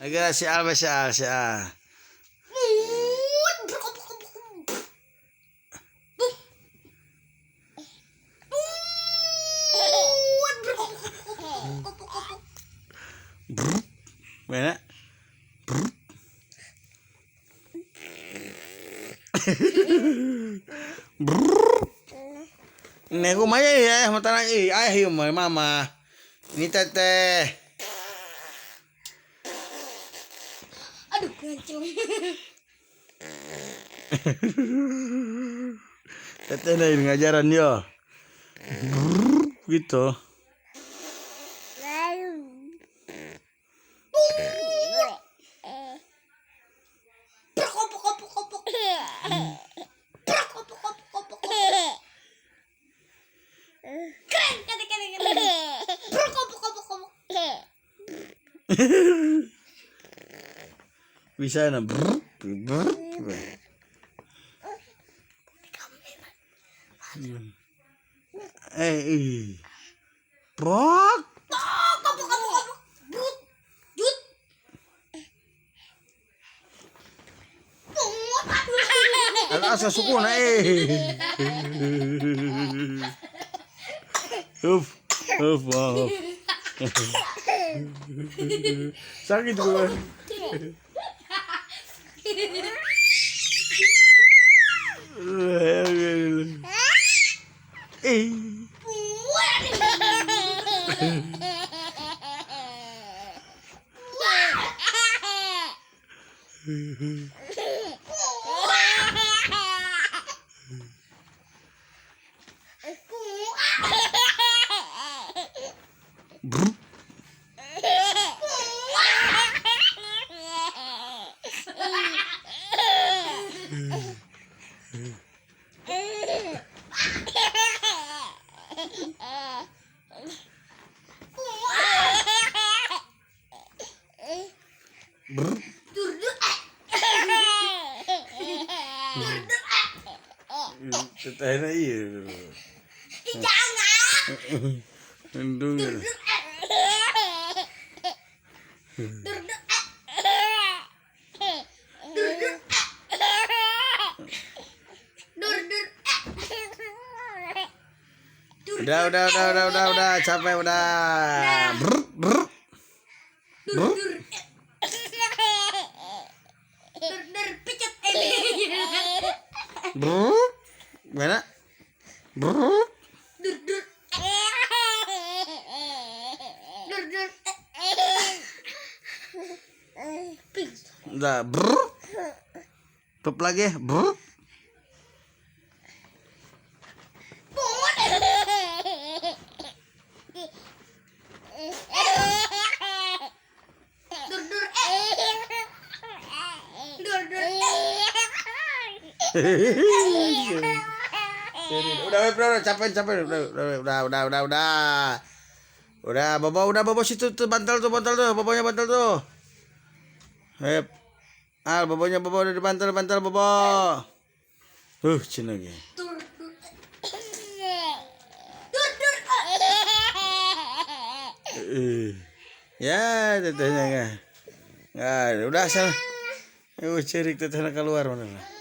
Agak si Al. Mana? Nih aku maya ya, mata lagi. Ayah mama. Ini teteh. Aduh, ngancung. Teteh nih ngajaran yo. Gitu. Bisa na brok asa suku na wow. Sakit gue. Tetehna iya. Jangan. Endung. Udah, capek udah. Mana? Udah, Pep lagi, Udah, capek. Udah, bobo situ tuh bantal tuh, bobonya bantal tuh. Hep. Al, bobonya udah di bantal bobo. Cina ge. Ya, tetehnya enggak. Udah sana. Cerik tetehnya keluar mana.